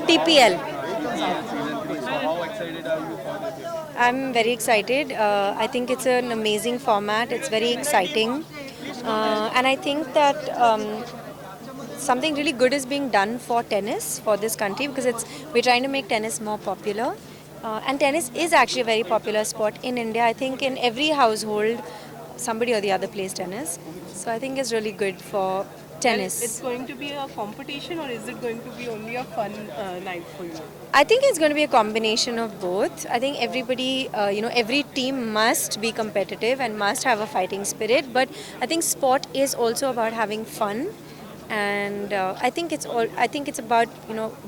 TPL. So how excited are you for this? I'm very excited. I think it's an amazing format. It's very exciting. And I think that something really good is being done for tennis for this country because we're trying to make tennis more popular. And tennis is actually a very popular sport in India. I think in every household, somebody or the other plays tennis. So I think it's really good for tennis. It's going to be a competition, or is it going to be only a fun night for you? I think it's going to be a combination of both. I think everybody, every team must be competitive and must have a fighting spirit. But I think sport is also about having fun, and I think it's all. I think it's about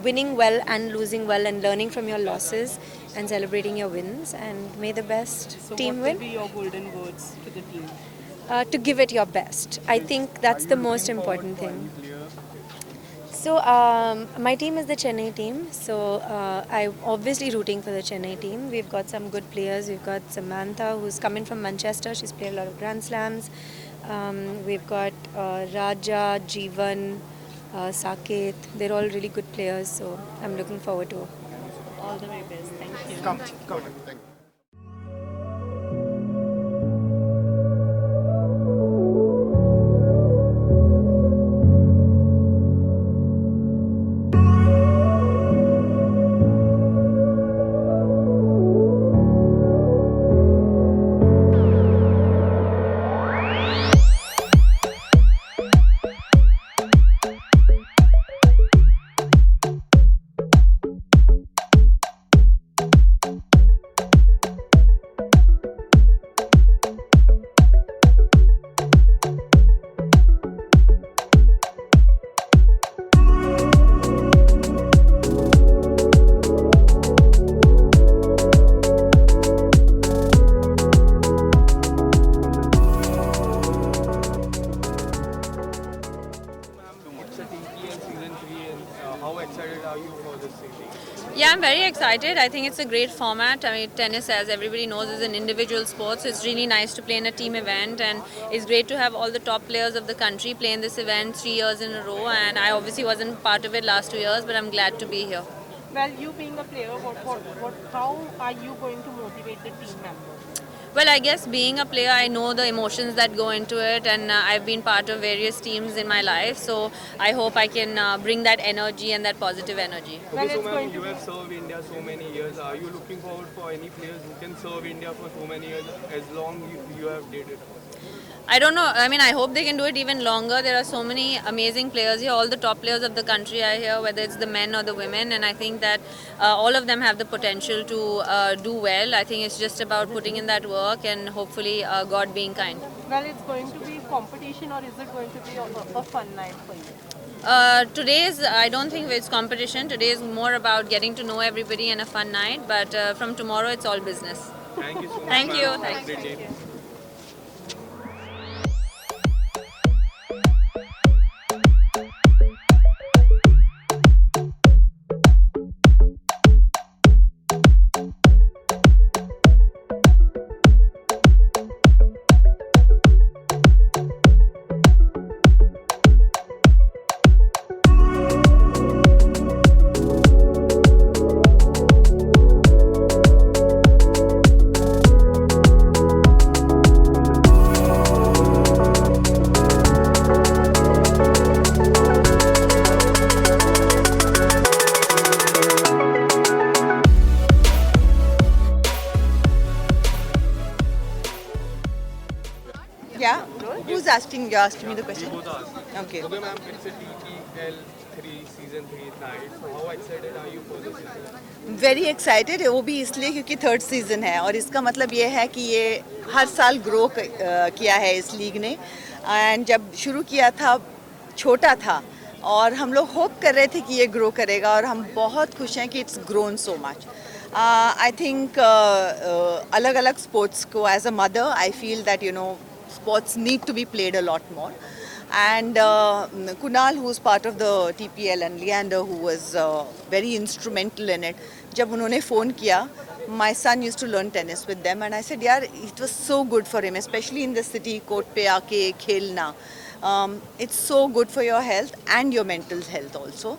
winning well and losing well and learning from your losses and celebrating your wins. And may the best So, team what win. will be your golden words to the team? To give it your best. I think that's the most important thing. So my team is the Chennai team. So I'm obviously rooting for the Chennai team. We've got some good players. We've got Samantha, who's coming from Manchester. She's played a lot of Grand Slams. We've got Raja, Jeevan, Saket. They're all really good players. So I'm looking forward to. All the very best. Thank you. Come. How excited are you for this series? Yeah, I'm very excited. I think it's a great format. I mean, tennis, as everybody knows, is an individual sport, so it's really nice to play in a team event, and it's great to have all the top players of the country play in this event 3 years in a row. And I obviously wasn't part of it last 2 years, but I'm glad to be here. Well, you being a player, how are you going to motivate the team members? Well, I guess being a player, I know the emotions that go into it, and I've been part of various teams in my life, so I hope I can bring that energy and that positive energy. Well, Okay, so it's ma'am, going you to have served India so many years. Are you looking forward for any players who can serve India for so many years as long you have did it? I don't know. I mean, I hope they can do it even longer. There are so many amazing players here. All the top players of the country are here, whether it's the men or the women. And I think that all of them have the potential to do well. I think it's just about putting in that work and hopefully God being kind. Well, it's going to be competition, or is it going to be a fun night for you? I don't think it's competition. Today is more about getting to know everybody and a fun night. But from tomorrow, it's all business. Thank you so much. Thank ma'am. you. Have a Thank great day. Yeah? Who's asking? You're asking me the question. Both ask. Okay. Okay, ma'am, it's a TPL 3 season 3 night. So how excited are you for this season? Very excited है, वो भी इसलिए क्योंकि third season है और इसका मतलब ये है कि ये हर साल ग्रो किया है इस लीग ने. एंड जब शुरू किया था छोटा था और हम लोग होप कर रहे थे कि ये ग्रो करेगा और हम बहुत खुश हैं कि it's grown so much. I think अलग अलग स्पोर्ट्स को as a mother I feel that you know sports need to be played a lot more. And Kunal, who's part of the TPL, and Leander, who was very instrumental in it, जब उन्होंने phone किया, my son used to learn tennis with them, and I said, यार, it was so good for him, especially in the city, court पे आके खेलना. It's so good for your health and your mental health also.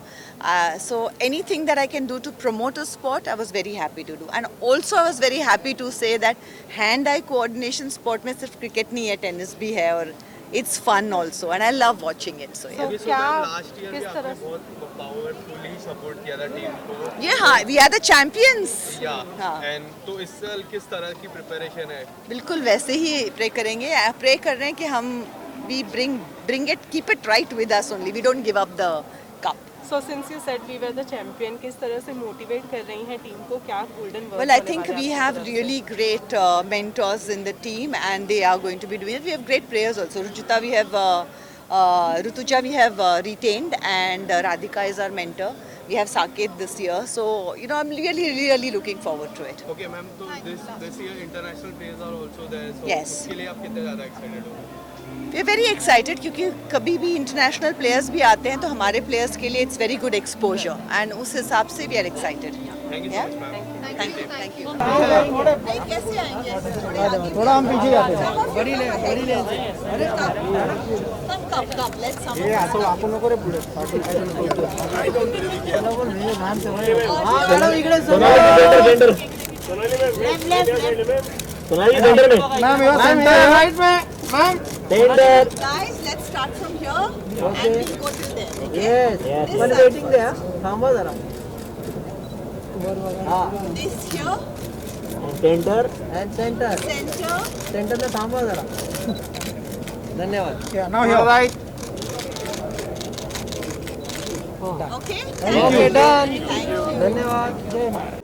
So anything that I can do to promote a sport, I was very happy to do. And also I was very happy to say that hand-eye coordination sport में सिर्फ cricket नहीं है, tennis भी है और it's fun also and I love watching it. So yeah. Okay, so क्या ma'am, last year भी किस आपने तरह से बहुत powerfully support किया था टीम को. Yeah, हाँ, we are the champions. Yeah. हाँ. And तो इस साल किस तरह की प्रिपरेशन है? बिल्कुल वैसे ही प्रे करेंगे. प्रे कर रहे हैं कि हम we bring it, keep it right with us only. We don't give up the cup. So since you said we were the champion, किस तरह से motivate कर रही हैं टीम को, क्या golden work Well, I होने think वाला है we आपकी have तरफ से? really great mentors in the team, and they are going to be doing it. We have great players also. Rujuta, we have Rutuja, we have retained, and Radhika is our mentor. We have Saket this year, so you know I'm really looking forward to it. Okay, ma'am. तो this year international players are also there. So Yes. उसके लिए आप कितने ज़्यादा excited हो? We are very excited क्योंकि कभी भी इंटरनेशनल प्लेयर्स भी आते हैं तो हमारे प्लेयर्स के लिए it's very good exposure and उस हिसाब से we are excited. Thank you so much, ma'am. Thank you. कैसे आएंगे? थोड़ा हम पीछे जाते हैं. बड़ी ले ये असं आपण नको रे पुढे. मॅडम इकडे सेंटर मैम यो सेंटर राइट में ma'am centre. Guys, let's start from here and we'll go till there. Yes पण वेटिंग दे. थांबा जरा. हां This here, centre and centre center. सेंटरला थांबा जरा. धन्यवाद. Now here right. Okay. Okay done. Thank you. धन्यवाद. जय माता.